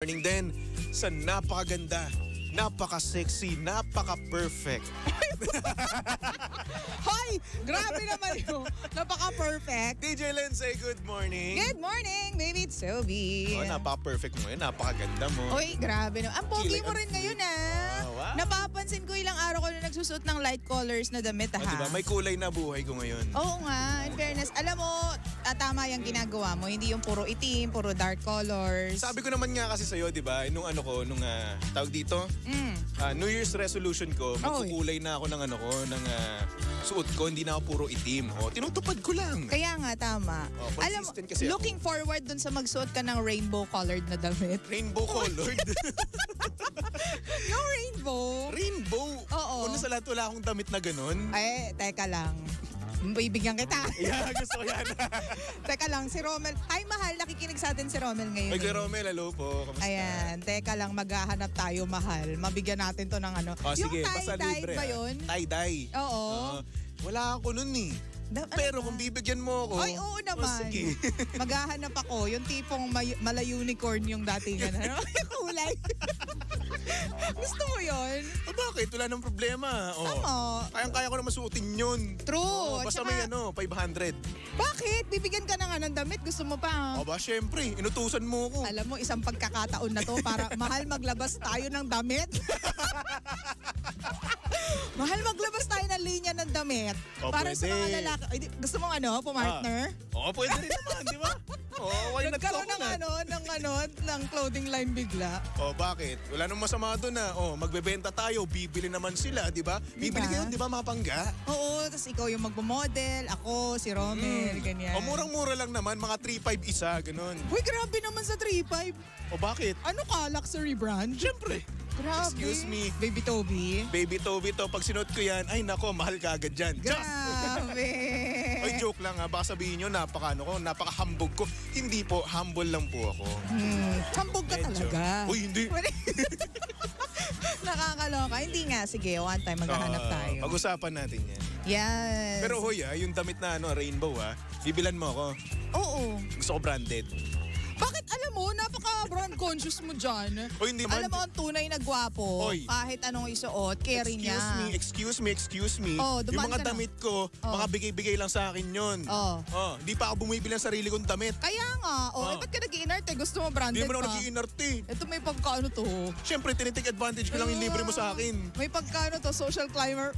morning din sa napakaganda, napaka-sexy, napaka-perfect. Hoy! Grabe naman yun. Napaka-perfect. DJ Lindsay, good morning. Good morning, baby. It's Sophie. Oh, napaka-perfect mo yun, napakaganda mo. Oy, grabe naman. Ang pogi Kilay mo ang rin ngayon, Wow. Napapansin ko ilang araw ko na nagsusuot ng light colors na damit, Oh, diba? May kulay na buhay ko ngayon. Oo nga, in fairness. Alam mo, tama yung ginagawa mo. Hindi yung puro itim, puro dark colors. Sabi ko naman nga kasi sa'yo, di ba, nung tawag dito, New Year's resolution ko, magkukulay na ako ng suot ko, hindi na ako puro itim. O, tinutupad ko lang. Kaya nga, tama. Alam mo, consistent kasi ako. looking forward dun sa magsuot ka ng rainbow-colored na damit. Rainbow colored. Yung rainbow. Rainbow? Oo. Una sa lahat, wala akong damit na ganun. Ay, teka lang. Bibigyan kita. Yeah, gusto ko yan. Teka lang, si Romel. Ay, mahal, nakikinig sa atin si Romel ngayon. Ay, Romel, hello po. Kamusta? Ayan, teka lang, maghahanap tayo, mahal. Mabigyan natin to ng ano. Oh, yung sige, basta tie-dye libre. ba yun? Tie-dye. Oo. Wala ako nun eh. Pero kung bibigyan mo ako... Ay, oo naman. Sige. Maghahanap ako. Yung tipong mala-unicorn yung datingan. Ano? Yung kulay. Gusto mo yun? Bakit? Wala nang problema. Tama. Kayang-kaya ko na masuotin yun. True. Basta Tsaka, may 500. bakit? Bibigyan ka ng damit. Gusto mo pa? Aba, syempre. Inutusan mo ko. Alam mo, isang pagkakataon na to para mahal maglabas tayo ng damit. Mahal maglabas tayo ng linya ng damit. Para sa mga lalaki. Ay, gusto mong pumartner? Oo, pwede rin naman, di ba? Why not Nagkaroon ng clothing line bigla. Bakit? Wala nang masama doon na. Magbebenta tayo, bibili naman sila, di ba? Bibili kayo, di ba, mapangga? Oo, tapos ikaw yung magmamodel, ako, si Romel, ganyan. Murang-mura lang naman, mga 3.5 isa, ganun. Uy, grabe naman sa 3.5. Bakit? Ano ka, luxury brand? Siyempre. Grabe. Excuse me. Baby Toby. Baby Toby to, pag sinuot ko yan, ay nako, mahal ka agad dyan. Grabe. Ay, joke lang ha. Baka sabihin nyo, napaka-hambog ko. Hindi po, humble lang po ako. Hambog ka talaga. Uy, hindi. Nakakaloka. Hindi nga. Sige, one time maghahanap tayo. Pag-usapan natin yan. Yes. Pero hoy yung damit na rainbow bibilan mo ako. Oo. Gusto ko branded. Bakit alam mo, napaka-brand conscious mo dyan. O hindi man. Alam mo, ang tunay na gwapo, Oy. kahit anong isuot, carry niya. Excuse me. Oh, Yung dumaan mga ka na. damit ko, mga bigay-bigay lang sa akin yun. Di pa ako bumibili ng sarili kong damit. Kaya nga, ba't ka nag-iinarte? Gusto mo branded Di mo na pa? ako nag-iinarte. Ito may pagkaano to. Siyempre, tinitik advantage ko lang yung libre mo sa akin. May pagkaano to, social climber.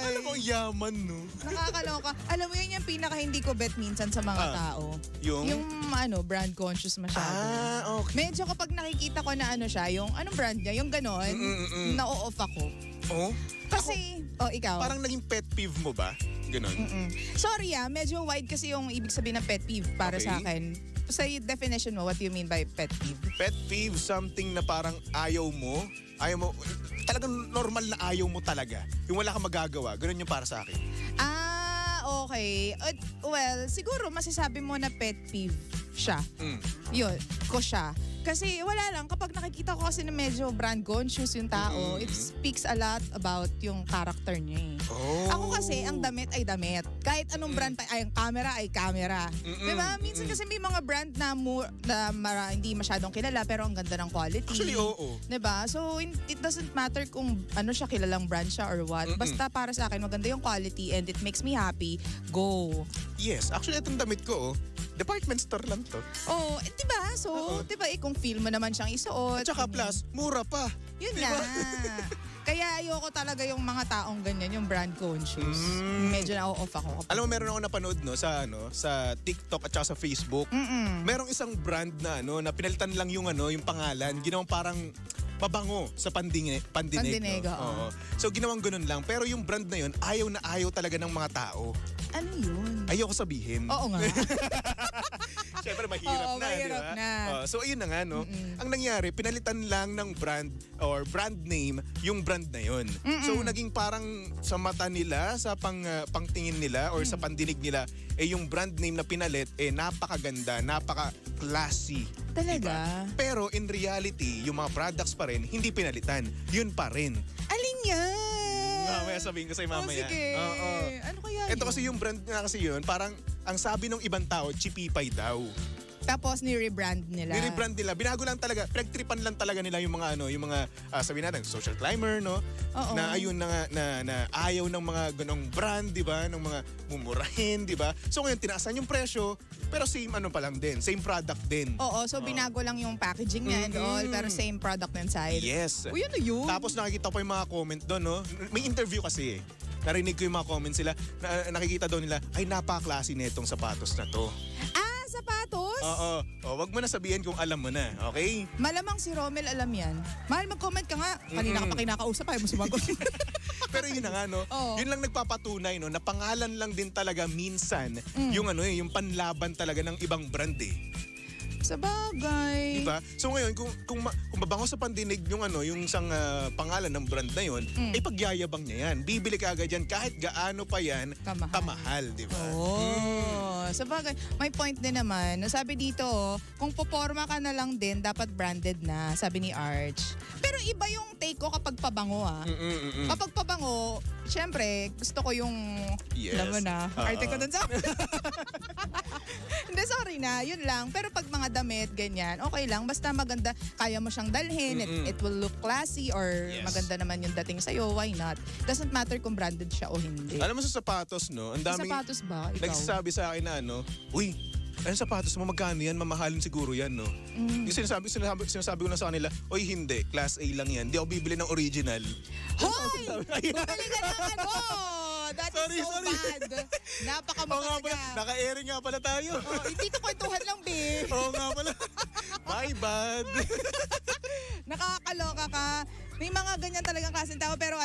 Alam mo, yaman, no? Nakakaloka. Alam mo, yun yung pinaka hindi ko bet minsan sa mga tao. Yung brand conscious masyado. Okay. Medyo kapag nakikita ko na siya, yung anong brand niya, yung ganon, na-off ako. Kasi, ikaw. Parang naging pet peeve mo ba? Ganon. Sorry medyo wide kasi yung ibig sabihin ng pet peeve para sa akin. Sa definition mo, what do you mean by pet peeve? Pet peeve, something na parang ayaw mo, talagang normal na ayaw mo talaga. Yung wala kang magagawa, ganun yung para sa akin. Okay. Well, siguro masasabi mo na pet peeve siya. Yun, ko siya. Kasi wala lang, kapag nakikita ko kasi na medyo brand conscious yung tao, it speaks a lot about yung character niya Ako kasi, ang damit ay damit. Kahit anong brand pa, ang camera ay camera. Diba? Minsan kasi may mga brand na hindi masyadong kilala pero ang ganda ng quality. Actually, oo. Diba? So, it doesn't matter kung kilalang brand siya or what. Basta para sa akin, maganda yung quality and it makes me happy, go. Yes. Actually, itong damit ko, department store lang to. Diba? So, diba, kung feel mo naman siyang isuot. At saka plus, mura pa. Yun diba? na. Kaya ayoko talaga yung mga taong ganyan, yung brand conscious. Medyo na-off ako. Alam mo, meron ako napanood sa TikTok at saka sa Facebook. Merong isang brand na na pinalitan lang yung pangalan, ginawang parang pabango sa pandinig. Oo. So ginawang ganun lang, pero yung brand na yun, ayaw talaga ng mga tao. Ano yun? Ayoko sabihin. Oo nga. Siyempre, mahirap mahirap di ba? na. So, ayun na nga, Ang nangyari, pinalitan lang ng brand or brand name yung brand na yun. So, naging parang sa mata nila, sa pangtingin nila or sa pandinig nila, yung brand name na pinalit, napakaganda, napaka-classy. Talaga? Diba? Pero in reality, yung mga products pa rin, hindi pinalitan. Yun pa rin. Alin yan? Mamaya sabihin ko sa'yo mamaya. Sige. Ano kaya Ito kasi yung brand na kasi yun, parang ang sabi ng ibang tao, chipipay daw. Tapos ni-rebrand nila. Ni-rebrand nila. Binago lang talaga. Pinagtripan lang talaga nila yung mga sabi natin, social climber, no? Oo. Na ayun na ayaw ng mga ganong brand, di ba? Ng mga mumurahin, di ba? So ngayon, tinaasan yung presyo, pero same pa lang din. Same product din. Oo, so binago lang yung packaging niya and all, pero same product inside. Yes. Uy, ano yun? Tapos nakikita ko yung mga comment doon, no? May interview kasi eh. Narinig ko yung mga comments sila, nakikita daw nila, ay napaka-classy nitong sapatos na to. Sapatos? Oo. Wag mo na sabihin kung alam mo na, okay? Malamang si Romel alam yan. Mahal, mag-comment ka nga. Kanina ka pa kinakausap, ayaw mo sumagot. Pero yun na nga, no? Oo. Yun lang nagpapatunay, no? Na pangalan lang din talaga minsan yung yung panlaban talaga ng ibang brand eh. Sa bagay. Diba? So ngayon, kung mabango sa pandinig yung yung isang pangalan ng brand na yun, ay pagyayabang niya yan. Bibili ka agad yan kahit gaano pa yan kamahal, diba? Oh, sa bagay. May point din naman. Sabi dito, kung poporma ka na lang din, dapat branded na, sabi ni Arch. Pero iba yung take ko kapag pabango Kapag pabango, syempre, gusto ko yung, alam mo na, arte ko dun sa... Hindi, sorry na, yun lang. Pero pag mga damit, ganyan, okay lang. Basta maganda, kaya mo siyang dalhin, it will look classy or maganda naman yung dating sa'yo, why not? Doesn't matter kung branded siya o hindi. Alam mo sa sapatos, no? Ang daming Sapatos ba? Ikaw? nagsasabi sa akin na uy, ano sapatos mo, magkano yan? Mamahalin siguro yan, no? Yung sinasabi ko na sa kanila, oy hindi, class A lang yan. Di ako bibili ng original. Hoy! Bumili ka ng ano! That is so bad. Napakamukha ka. Naka-airing nga pala tayo. Hindi to kwentuhan lang, be. Oo nga pala. My bad. Nakakaloka ka. May mga ganyan talagang klaseng tao. Pero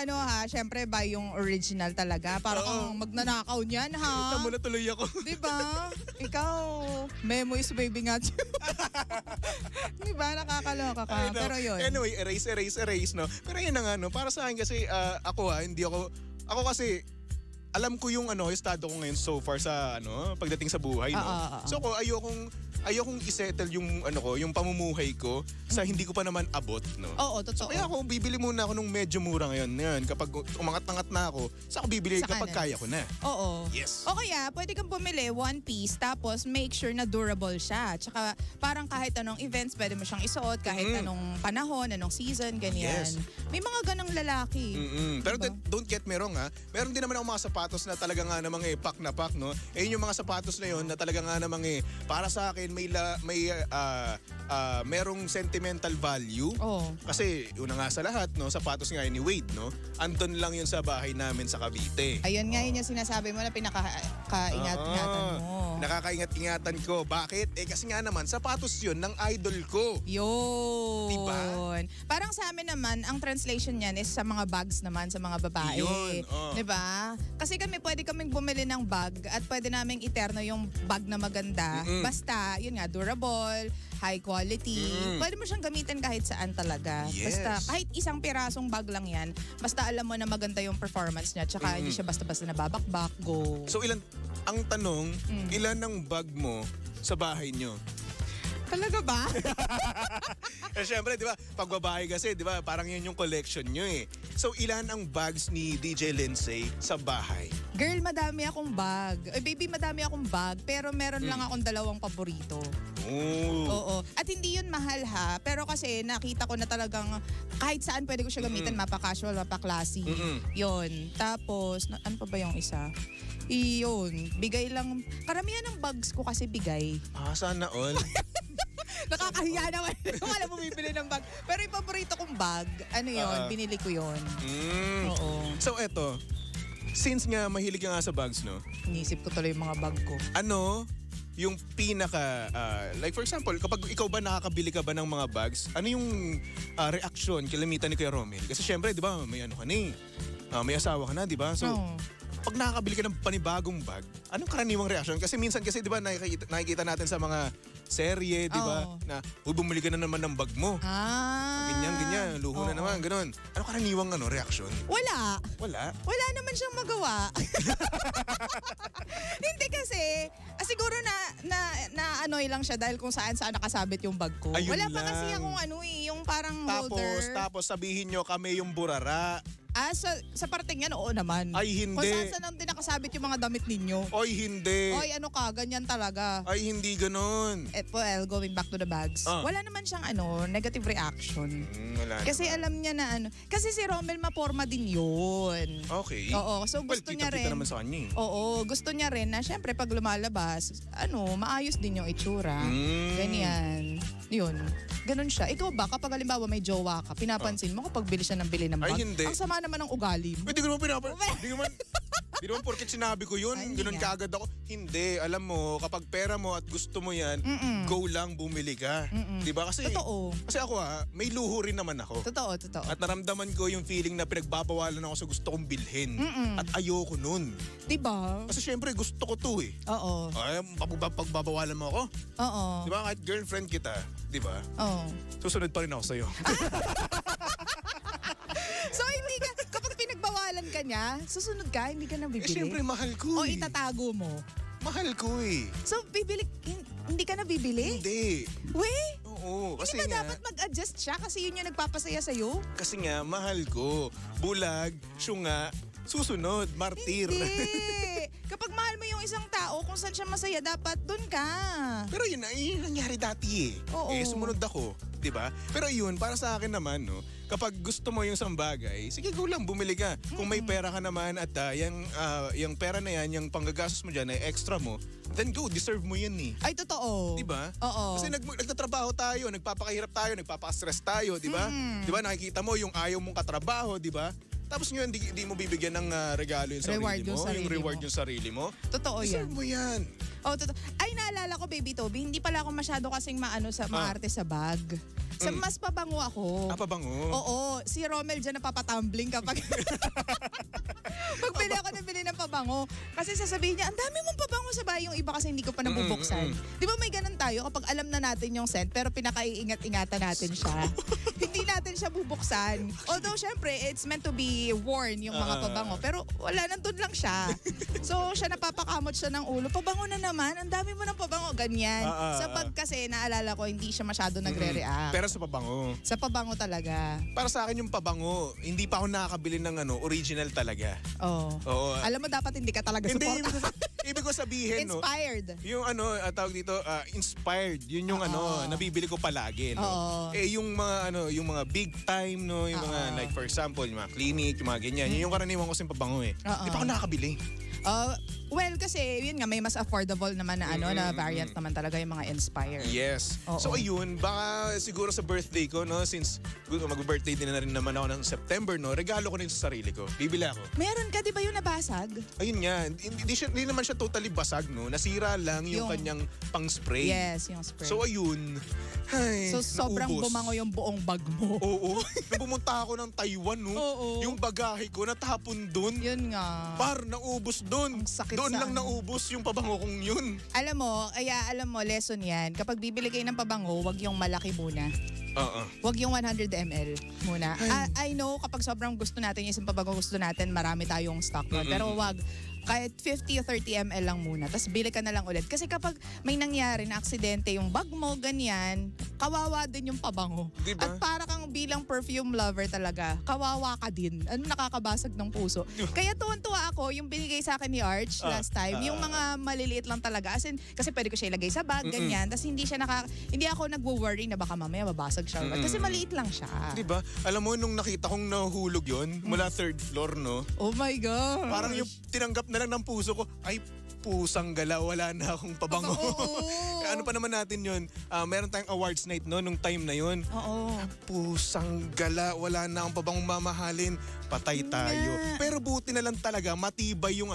syempre buy yung original talaga. Para kang magnanakaw niyan, ha? Tamo na tuloy ako. Diba? Ikaw, memo is waving at you. Diba? Nakakaloka ka. Pero yun. Anyway, erase, no? Pero yun na nga, no? Para sa akin kasi, ako kasi, alam ko yung estado ko ngayon so far sa pagdating sa buhay, no. So ko ayokong isettle yung yung pamumuhay ko sa hindi ko pa naman abot, no. Oo, totoo. So kaya ako bibili muna ako ng medyo mura ngayon kapag umangat-angat na ako, sa ako bibili kapag kaya ko na. Oo. Yes. O kaya, pwede kang bumili one piece tapos make sure na durable siya. Tsaka parang kahit anong events, pwede mo siyang isuot kahit anong panahon, anong season, ganyan. Yes. May mga ganang lalaki. Pero don't get me wrong, ha. Meron din naman ako mga sapatos na talaga nga namang pack na pack, no. Yun yung mga sapatos na yun na talaga nga namang para sa akin merong sentimental value. Oh. Kasi una nga sa lahat, no, sapatos nga ni Wade, no. Andun lang yun sa bahay namin sa Cavite. Ayun nga yun yung sinasabi mo na pinaka-ingat-ingatan mo. Nakakaingat-ingatan ko. Bakit? Kasi nga naman, sapatos yun ng idol ko. Yun. Diba? Parang sa amin naman, ang translation niyan is sa mga bags naman, sa mga babae. Yun. Diba? Kasi pwede kaming bumili ng bag at pwede naming iterno yung bag na maganda. Basta, yun nga, durable, high quality. Pwede mo siyang gamitin kahit saan talaga. Yes. Basta, kahit isang pirasong bag lang yan, basta alam mo na maganda yung performance niya, tsaka hindi siya basta-basta nababakbak, go. So ang tanong, ilan ang bag mo sa bahay nyo? Talaga ba? Siyempre, di ba, pag babae kasi, di ba, parang yun yung collection nyo eh. So, ilan ang bags ni DJ Lindsay sa bahay? Girl, madami akong bag. Baby, madami akong bag, pero meron lang akong 2 paborito. Oo. At hindi yun mahal, ha. Pero kasi nakita ko na talagang kahit saan pwede ko siya gamitin, mapa-casual, mapa-classy. Yun. Tapos, ano pa ba yung isa? Iyon. Bigay lang. Karamihan ng bags ko kasi bigay. Sana all. Nakakahiya naman. Kung alam mo bibili ng bag. Pero yung paborito kong bag, binili ko yun. Oo. So eto, since nga mahilig ka nga sa bags, no? Inisip ko tuloy yung mga bag ko. Yung pinaka, like for example, kapag ikaw ba nakakabili ka ba ng mga bags, ano yung reaksyon, kilamitan ni Kuya Romel? Kasi syempre, di ba, may ka na may asawa ka na, di ba? So, pag nakakabili ka ng panibagong bag, anong karaniwang reaksyon? Kasi minsan kasi, di ba, nakikita natin sa mga serye, di ba, na, bumili ka na naman ng bag mo. Ganyan, luho na naman, ganun. Ano karaniwang reaksyon? Wala. Wala Naman siyang magawa. Hindi kasi, siguro na anoy lang siya dahil kung saan nakasabit yung bag ko. Ayun Wala pa lang. kasi akong yung parang holder. Tapos sabihin nyo kami yung burara. Sa parting yan, oo naman. Ay, hindi. Kung saan ang tinakasabit yung mga damit ninyo. Oy, hindi. Oy, ano ka, ganyan talaga. Ay, hindi ganon. Well, going back to the bags, wala naman siyang negative reaction. Wala Kasi naman. alam niya na kasi si Romel maporma din yun. Okay. Oo, so gusto niya kita rin. naman sa kanya. Oo, gusto niya rin na syempre pag lumalabas, maayos din yung itsura. Ganyan. Yun. Ganun siya. Ikaw ba, kapag halimbawa may jowa ka, pinapansin mo kapag bili siya ng bili ng bag? Ay, hindi. Ang sama naman ng ugali mo. Hindi ko naman Hindi naman porket sinabi ko yun, Ay, ganun hindi nga. kaagad ako. Hindi, alam mo, kapag pera mo at gusto mo yan, go lang, bumili ka. Diba? Kasi, Totoo. Kasi ako may luho rin naman ako. Totoo. At naramdaman ko yung feeling na pinagbabawalan ako sa gusto kong bilhin. At ayoko nun. Diba? Kasi syempre gusto ko to eh. Oo. Ay, pagbabawalan mo ako. Oo. Diba? Kahit girlfriend kita, diba? Oo. Susunod pa rin ako sa'yo. So hindi ka, kapag pinagbawalan ka niya, susunod ka, hindi ka na bibili? Syempre mahal ko O eh. itatago mo? Mahal ko eh. So hindi ka na bibili? Hindi. Weh? Oo. Kasi Hindi ba nga, dapat mag-adjust siya kasi yun yung nagpapasaya sa'yo? Kasi nga, mahal ko. Bulag, syunga, susunod, martir. Hindi. Kapag mahal mo yung isang tao, kung saan siya masaya, dapat dun ka. Pero yun nangyari dati eh. Oo. Sumunod ako. Diba? Pero yun, para sa akin naman, no, kapag gusto mo yung isang bagay, sige, go lang, bumili ka. Kung may pera ka naman at yung pera na yan, yung panggagastos mo dyan, ay extra mo, then go, deserve mo yun eh. Ay, totoo. Diba? Oo. Kasi nagtatrabaho tayo, nagpapakahirap tayo, nagpapaka-stress tayo, diba? Diba, nakikita mo yung ayaw mong katrabaho, diba? Tapos ngayon, di mo bibigyan ng regalo yung sarili Reward mo, yung sarili yung reward mo. yung sarili mo. Totoo Deserve yan. mo yan. Oh, totoo. Ay, naalala ko, Baby Toby, hindi pala ako masyado kasing maarte sa bag. Mas pabango ako. Pabango? Oo. Si Romel dyan napapatumbling kapag... Pag bili ako na bili ng pabango. Kasi sasabihin niya, ang dami mong pabango sa bahay. Yung iba kasi hindi ko pa nabubuksan. Di ba may ganun tayo kapag alam na natin yung scent pero pinakaiingat-ingatan natin siya. Hindi natin siya bubuksan. Although syempre, it's meant to be worn yung mga pabango. Pero wala, nandun lang siya. So siya napapakamot siya ng ulo. Pabango na naman. Ang dami mo ng pabango. Ganyan. Sa bag kasi, naalala ko, hindi siya masyado nagre-react. Pero sa pabango. Sa pabango talaga. Para sa akin yung pabango, hindi pa ako nakakabili ng original talaga. Oo. Alam mo, dapat hindi ka talaga Hindi, support. ibig ko sabihin, no? Inspired. Yung tawag dito, inspired. Yun yung nabibili ko palagi, no? Oo. Yung mga yung mga big time, no? Yung mga like for example, yung mga clinic, yung mga ganyan. Yun yung karaniwan ko sa pabango eh. Hindi pa ako nakakabili. Well, kasi yun nga, may mas affordable naman na na variant naman talaga yung mga inspired. Yes. Oo. So ayun, baka siguro sa birthday ko, no, since mag-birthday din na rin naman ako ng September, no, regalo ko rin sa sarili ko. Bibili ako. Meron ka, di ba yung nabasag? Ayun nga, hindi naman siya totally basag, no. Nasira lang yung kanyang pang-spray. Yes, yung spray. So ayun, so sobrang naubos. bumango yung buong bag mo. Oo. Nung pumunta ako ng Taiwan, no, Oo. yung bagahe ko natapon dun. Yun nga. Naubos dun. Ang sakit Doon sa lang naubos yung pabango kong yun. Alam mo, lesson yan. Kapag bibili kayo ng pabango, wag yung malaki muna. Wag yung 100 ml muna. I know, kapag sobrang gusto natin yung isang pabango, gusto natin, marami tayong stock nun. Pero wag, kahit 50 o 30 ml lang muna. Tapos bili ka na lang ulit. Kasi kapag may nangyari na aksidente, yung bag mo, ganyan, kawawa din yung pabango. Diba? At para kang bilang perfume lover talaga, kawawa ka din. Nakakabasag ng puso. Kaya tuwan-tuwa ako, yung binigay sa akin ni Arch last time, yung mga maliliit lang talaga. As in, kasi pwede ko siya ilagay sa bag, ganyan. Tapos hindi ako nagwo-worry na baka mamaya mabasag siya. Kasi maliit lang siya. Diba? Alam mo, nung nakita kong nahulog yon mula third floor, no? Oh my God. Parang yung tinanggap na lang ng puso ko, ay, pusang gala, wala na akong pabango. Ano pa naman natin yun? Meron tayong awards night, no? Nung time na yun. Oo. Pusang gala, wala na akong pabangong mamahalin. Patay tayo. Pero buti na lang talaga, matibay yung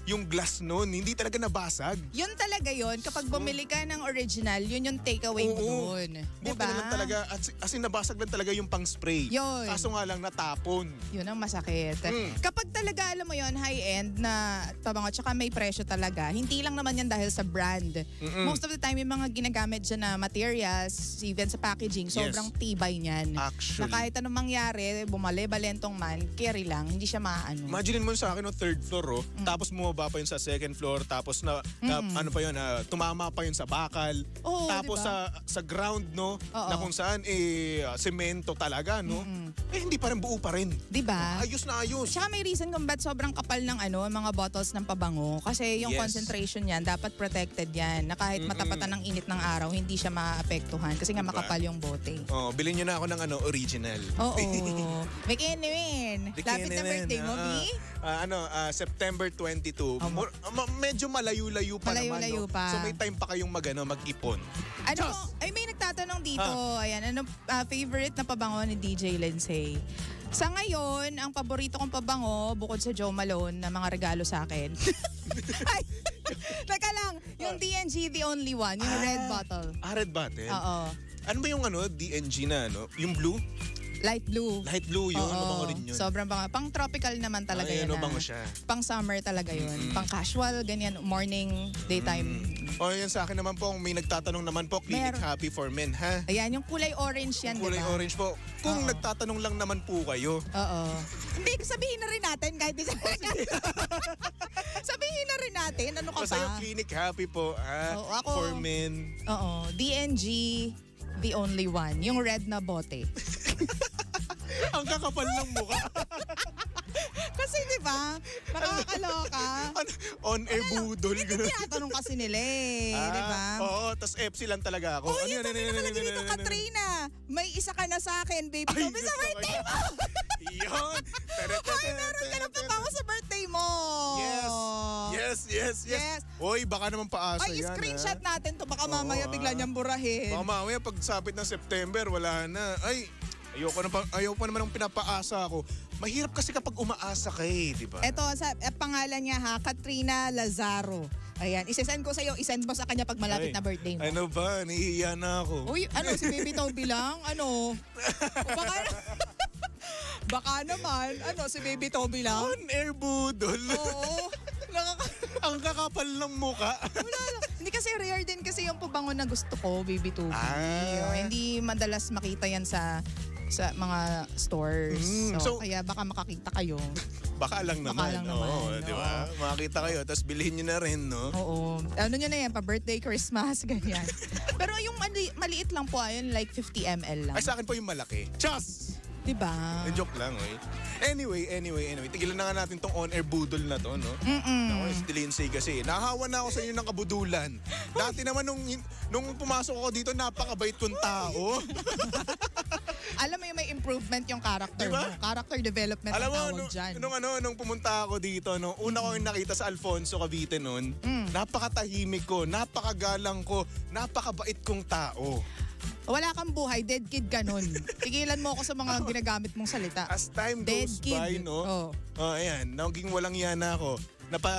yung glass nun. Hindi talaga nabasag. Yun talaga yun. Kapag bumili ka ng original, yun yung takeaway mo dun. Buti Diba? na lang talaga, as in nabasag lang talaga yung pang-spray. Yun. Kaso nga lang natapon. Yun ang masakit. Kapag talaga, alam mo yun, high-end na pabango, tsaka may presyo talaga, talaga. Hindi lang naman yan dahil sa brand. Most of the time, yung mga ginagamit dyan na materials, even sa packaging, sobrang tibay niyan. Actually. Na kahit anong mangyari, balentong man, carry lang, hindi siya maano. Imagine mo sa akin, third floor, tapos bumaba pa yun sa second floor, tapos ano pa yun, tumama pa yun sa bakal. Oo, tapos diba? sa ground, no, Oo. na kung saan, semento talaga, no, hindi pa rin buo pa rin. Diba? Ayos na ayos. Tsaka may reason kung ba't sobrang kapal ng mga bottles ng pabango. Kasi yung Yes. concentration yan, dapat protected yan. Na kahit matapatan ng init ng araw, hindi siya maapektuhan. Kasi nga Diba? makapal yung bote. Oh, bilhin nyo na ako ng original. Oo. May kinuwin. Lapit na birthday mo, B? September 22. Medyo malayo-layo pa Malayo-layo naman. No? pa. So may time pa kayong mag-ipon. May nagtatanong dito. Ayan, favorite na pabango ni DJ Lindsay? Sa ngayon, ang paborito kong pabango, bukod sa Joe Malone na mga regalo sa akin. Ay, teka lang. Yung DNG, the only one. Yung red bottle. Red bottle? Oo. Ano ba yung DNG na Yung blue? Light blue. Light blue yun. Mabango rin yun. Sobrang bango. Pang tropical naman talaga yun. Mabango siya. Pang summer talaga yun. Pang casual, ganyan. Morning, daytime. Yan sa akin naman po, may nagtatanong naman po, Clinic Happy for Men, ha? Ayan, yung kulay orange yan, Kulay diba? orange po. Kung nagtatanong lang naman po kayo. Oo. Hindi, sabihin na rin natin kahit di sabihin na rin natin, ano ka Basta ba? yung Clinic Happy po, ha? Oo, ako- For Men. Oo. DNG, the only one. Yung red na bote. Ang kakapal ng mukha. Kasi di ba, nakakaloka. On-air budol. Hindi tinatanong kasi nila di ba? Oo, tas FC lang talaga ako. Oh, yun namin nakalagay dito, Katrina. May isa ka na sa akin, baby. Ay, Sabi sa gusto ko birthday yan. mo. Yun. Hoy, meron ka na pabango sa birthday mo. Yes. Oy, baka naman paasa Ay, yan. screenshot natin to. Baka mamaya Oo, bigla niyang burahin. Baka mamaya pag sapit ng September, wala na. Ay, ayoko pa naman ng pinapaasa ako. Mahirap kasi kapag umaasa ka di ba? Ito, pangalan niya Katrina Lazaro. Ayan, isesend ko sa iyo, isend mo sa kanya pag malapit na birthday mo. Ano ba? Nahihiya na ako. Uy, si Baby Toby lang? O baka, baka naman, si Baby Toby lang? On-air budol. Oo. Ang kakapal ng muka. Wala lang. Hindi kasi rare din kasi yung pabango na gusto ko, Baby Toby. Hindi madalas makita yan sa mga stores. So, kaya baka makakita kayo. Baka lang naman. Oo, di ba? Makakita kayo, tapos bilhin nyo na rin, no? Oo. Ano nyo na yan, pa-birthday, Christmas, ganyan. Pero yung maliit lang po, ayun, like 50 ml lang. Ay, sa akin po yung malaki. Chas! Diba? Joke lang, Anyway. Tigilan na nga natin tong on-air budol na to, no? Ako, si Lindsay kasi. Nahawa na ako sa inyo ng kabudulan. Dati naman nung pumasok ako dito, napakabait kong tao. Alam mo yung may improvement yung character Diba? mo. Character development Alam ang mo, tawag dyan. nung pumunta ako dito, una ko yung nakita sa Alfonso Cavite noon, napakatahimik ko, napakagalang ko, napakabait kong tao. Wala kang buhay, dead kid ka nun. Tigilan mo ako sa mga ginagamit mong salita. As time Dead goes kid. by, no? Ayan, naging walang yana ako.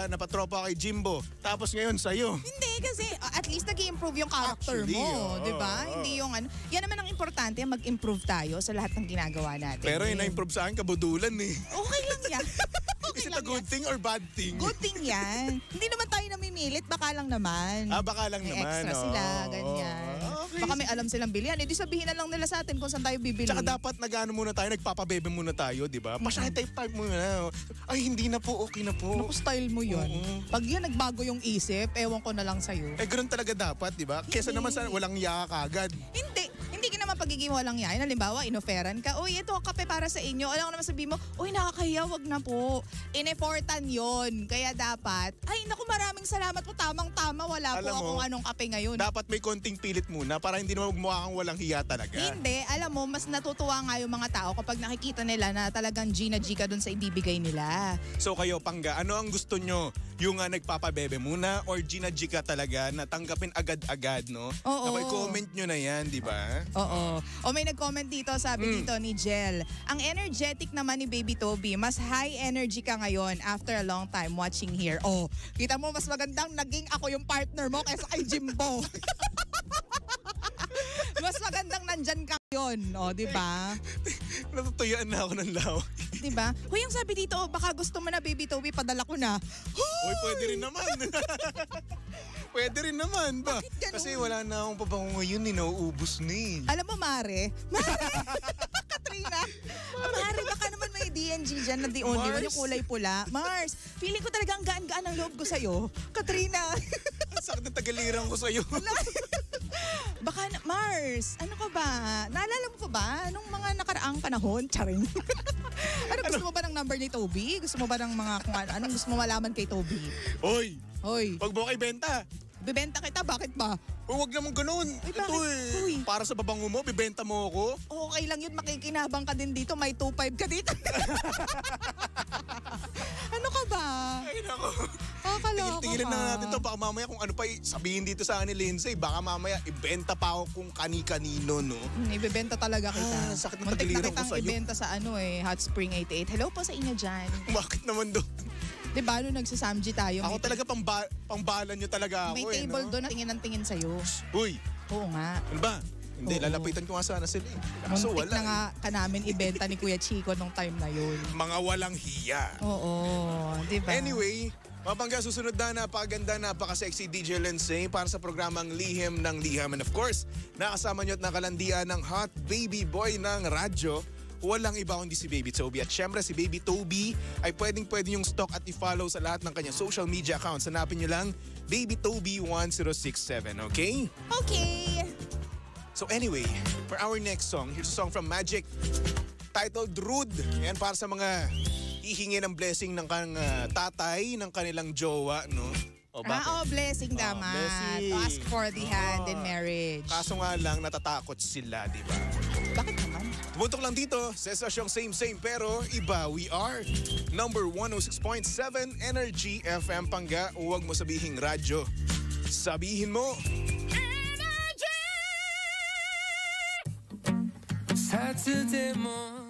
Napatropa kay Jimbo. Tapos ngayon sa'yo. Hindi kasi at least nag-i-improve yung character Actually, mo, 'di ba? Hindi yung yan naman ang importante, mag-improve tayo sa lahat ng ginagawa natin. Pero yung na-improve sa akin, kabudulan Okay lang yan. Is it a good thing or bad thing? Good thing yan. Hindi naman tayo namimilit, baka lang naman. Baka lang may naman. extra sila, ganyan. Okay. Baka may alam silang bilihan. Di sabihin na lang nila sa atin kung saan tayo bibili. Tsaka dapat muna tayo, nagpapabebe muna tayo, di ba? Pasyay type muna. Ay, hindi na po, okay na po. Naku, style mo yun. Pag yan nagbago yung isip, ewan ko na lang sa'yo. Ganun talaga dapat, di ba? Kesa naman sa walang yaka kagad. Hindi ka naman pagiging walang yain. Halimbawa, inoferan ka, uy, ito, kape para sa inyo. Alam ko naman sabihin mo, uy, nakakahiya, wag na po. Inefortan yon. Kaya dapat, ay, naku, maraming salamat po. Tamang-tama, wala Alam po mo, akong anong kape ngayon. Dapat may konting pilit muna para hindi naman mukha kang walang hiya talaga. Hindi, alam mo, mas natutuwa nga yung mga tao kapag nakikita nila na talagang G na G ka dun sa ibibigay nila. So kayo, Pangga, ano ang gusto nyo? Yung nagpapabebe muna or G na G ka talaga na tanggapin agad-agad, no? Oo. Naku, comment nyo na yan, di ba? Oo. O may nag-comment dito, sabi dito ni Jel, ang energetic naman ni Baby Toby, mas high energy ka ngayon after a long time watching here. Oh, kita mo, mas magandang naging ako yung partner mo kaysa kay Jimbo. Mas magandang nandyan ka yun, o, di ba? Natutuyaan na ako ng lawak. diba? Hoy, yung sabi dito, baka gusto mo na Baby Toby, padala ko na. Uy, pwede rin naman. Pwede rin naman ba? Bakit ganun? Kasi wala na akong pabango ngayon, nauubos na eh. Alam mo, Mare? Katrina! Mare, baka naman may DNG dyan na the only one, Mars? yung kulay pula. Mars, feeling ko talagang gaan-gaan ang loob ko sa'yo. Katrina! Ang sakit ng tagalirang ko sa'yo. Baka, Mars, ano ka ba? Naalala mo pa ba nung mga nakaraang panahon? Charing. Ano, gusto mo ba ng number ni Toby? Gusto mo ba ng mga kung ano? Anong gusto mo malaman kay Toby? Oy, Hoy, pag mo kay benta, bibenta kita, bakit ba? huwag naman ganun. Ay, Ito bakit? Uy. para sa babango mo, bibenta mo ako. Okay lang yun, makikinabang ka din dito, may 2.5 ka dito. Ano ka ba? Ay, nako. Kakaloko Tingnan ka. na natin to. Baka mamaya kung ano pa sabihin dito sa ni Lindsay, baka mamaya ibenta pa ako kung kani-kanino, no? Ibebenta talaga kita. Sakit ng Muntik na tagiliran ko kitang sa'yo. ibenta sa Hot Spring 88. Hello po sa inyo dyan. Bakit naman doon? Di ba, nung nagsasamji tayo, Ako talaga pangbalan nyo talaga ako may eh, table no? doon na tingin ng tingin sa'yo. Uy, Oo nga. ano ba? Hindi, Oo. lalapitan ko nga sana sila eh. Kaso Muntik wala. na nga ka namin ibenta ni Kuya Chico nung time na yun. Mga walang hiya. Oo, di ba? Anyway, mapangga susunod na napakaganda, napaka-sexy DJ Lindsay para sa programang Lihim ng Liham. And of course, nakasama nyo at nakalandian ng hot baby boy ng radyo. Walang iba kundi si Baby Toby. At syempre si Baby Toby ay pwede yung stalk at i-follow sa lahat ng kanyang social media accounts. Hanapin nyo lang Baby Toby 1067, okay? Okay. So anyway, for our next song, here's a song from Magic titled Rude. Yan para sa mga hihingi ng blessing ng tatay ng kanilang jowa, no? O bakit? Blessing naman. blessing. To ask for the hand in marriage. Kaso nga lang, natatakot sila, di ba? Bakit naman? Tumutok lang dito sa estasyong same pero iba. We are number 106.7 Energy FM Pangga. Huwag mo sabihing radyo. Sabihin mo. Saturday morning